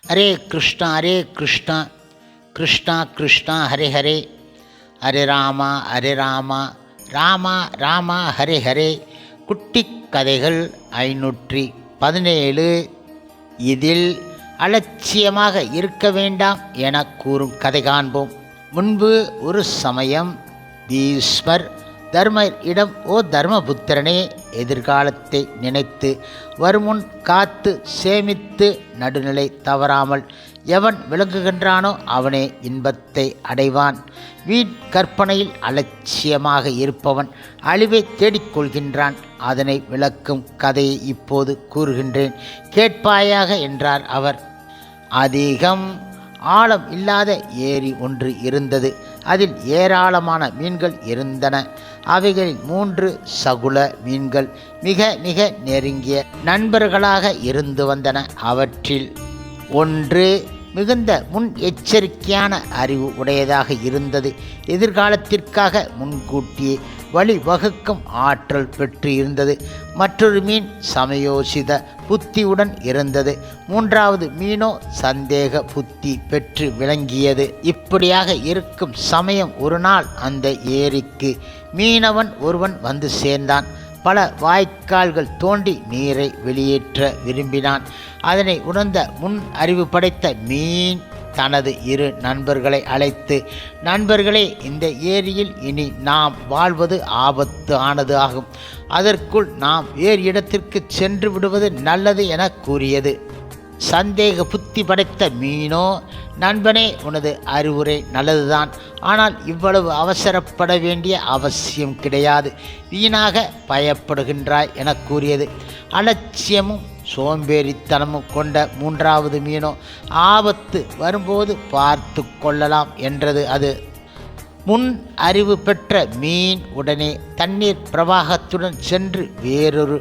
ஹரே கிருஷ்ணா கிருஷ்ணா கிருஷ்ணா ஹரே ஹரே, ஹரே ராமா ராமா ராமா ஹரே ஹரே. குட்டி கதைகள் 517. இதில் அலட்சியமாக இருக்க வேண்டாம் என கூறும் கதை காண்போம். முன்பு ஒரு சமயம் பீஷ்மர் தர்மரிடம், ஓ தர்மபுத்திரனே, எதிர்காலத்தை நினைத்து வருமுன் காத்து சேமித்து நடுநிலை தவறாமல் எவன் விளங்குகின்றானோ அவனே இன்பத்தை அடைவான். வீண் கற்பனையில் அலட்சியமாக இருப்பவன் அழிவை தேடிக்கொள்கின்றான். அதனை விளக்கும் கதையை இப்போது கூறுகின்றேன், கேட்பாயாக என்றார் அவர். அதிகம் ஆழம் இல்லாத ஏரி ஒன்று இருந்தது. அதில் ஏராளமான மீன்கள் இருந்தன. அவைகளில் 3 சகுல மீன்கள் மிக மிக நெருங்கிய நண்பர்களாக இருந்து வந்தன. அவற்றில் ஒன்று மிகுந்த முன் எச்சரிக்கையான அறிவு உடையதாக இருந்தது. எதிர்காலத்திற்காக முன்கூட்டியே வழிவகுக்கும் ஆற்றல் பெற்று இருந்தது. மற்றொரு மீன் சமயோசித புத்தியுடன் இருந்தது. 3வது மீனோ சந்தேக புத்தி பெற்று விளங்கியது. இப்படியாக இருக்கும் சமயம் ஒரு நாள் அந்த ஏரிக்கு மீனவன் ஒருவன் வந்து சேர்ந்தான். பல வாய்க்கால்கள் தோண்டி நீரை வெளியேற்ற விரும்பினான். அதனை உணர்ந்த முன் அறிவு படைத்த மீன் தனது 2 நண்பர்களை அழைத்து, நண்பர்களே, இந்த ஏரியில் இனி நாம் வாழ்வது ஆபத்து ஆனது ஆகும். அதற்குள் நாம் வேறு இடத்திற்கு சென்று விடுவது நல்லது என கூறியது. சந்தேக புத்தி படைத்த மீனோ, நண்பனே, உனது அறிவுரை நல்லதுதான், ஆனால் இவ்வளவு அவசரப்பட வேண்டிய அவசியம் கிடையாது, வீணாக பயப்படுகின்றாய் என கூறியது. அலட்சியமும் சோம்பேறித்தனமும் கொண்ட 3வது மீனோ, ஆபத்து வரும்போது பார்த்து கொள்ளலாம் என்றது. அது முன் அறிவு பெற்ற மீன் உடனே தண்ணீர் பிரவாகத்துடன் சென்று வேறொரு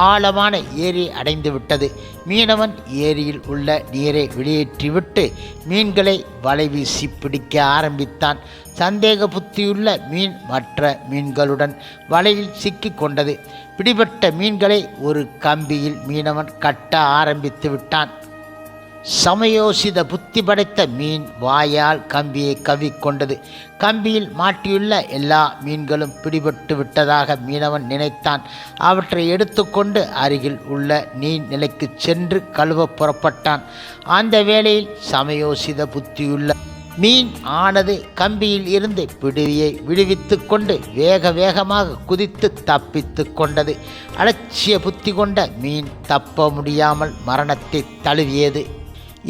ஆழமான ஏரியை அடைந்து விட்டது. மீனவன் ஏரியில் உள்ள நீரை வெளியேற்றிவிட்டு மீன்களை வலை வீசி பிடிக்க ஆரம்பித்தான். சந்தேக புத்தியுள்ள மீன் மற்ற மீன்களுடன் வலையில் சிக்கி கொண்டது. பிடிபட்ட மீன்களை ஒரு கம்பியில் மீனவன் கட்ட ஆரம்பித்து விட்டான். சமயோசித புத்தி படைத்த மீன் வாயால் கம்பியை கவ்விக்கொண்டது. கம்பியில் மாட்டியுள்ள எல்லா மீன்களும் பிடிபட்டு விட்டதாக மீனவன் நினைத்தான். அவற்றை எடுத்துக்கொண்டு அருகில் உள்ள நீர்நிலைக்கு சென்று கழுவ புறப்பட்டான். அந்த வேளையில் சமயோசித புத்தியுள்ள மீன் ஆனது கம்பியில் இருந்து பிடியை விடுவித்து கொண்டு வேக வேகமாக குதித்து தப்பித்து கொண்டது. அலட்சிய புத்தி கொண்ட மீன் தப்ப முடியாமல் மரணத்தை தழுவியது.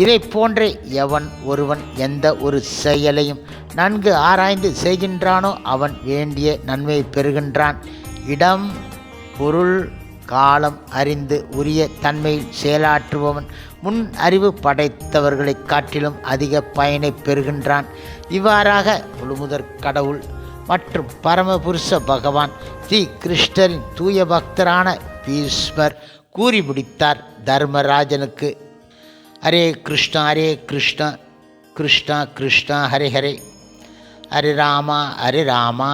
இதை போன்றே எவன் ஒருவன் எந்த ஒரு செயலையும் நன்கு ஆராய்ந்து செய்கின்றானோ அவன் வேண்டிய நன்மை பெறுகின்றான். இடம், பொருள், காலம் அறிந்து உரிய தன்மையில் செயலாற்றுபவன் முன் அறிவு படைத்தவர்களை காட்டிலும் அதிக பயனை பெறுகின்றான். இவ்வாறாக முழுமுதற் கடவுள் மற்றும் பரமபுருஷ பகவான் ஸ்ரீ கிருஷ்ணரின் தூய பக்தரான பீஷ்மர் கூறி முடித்தார் தர்மராஜனுக்கு. ஹரே கிருஷ்ணா கிருஷ்ணா கிருஷ்ணா ஹரே ஹரே, ஹரே ராமா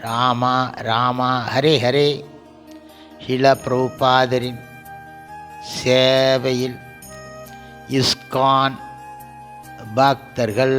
ராமா ராமா ஹரே ஹரே. ஷில பிரபுபாதரின் சேவையில் இஸ்கான் பக்தர்கள்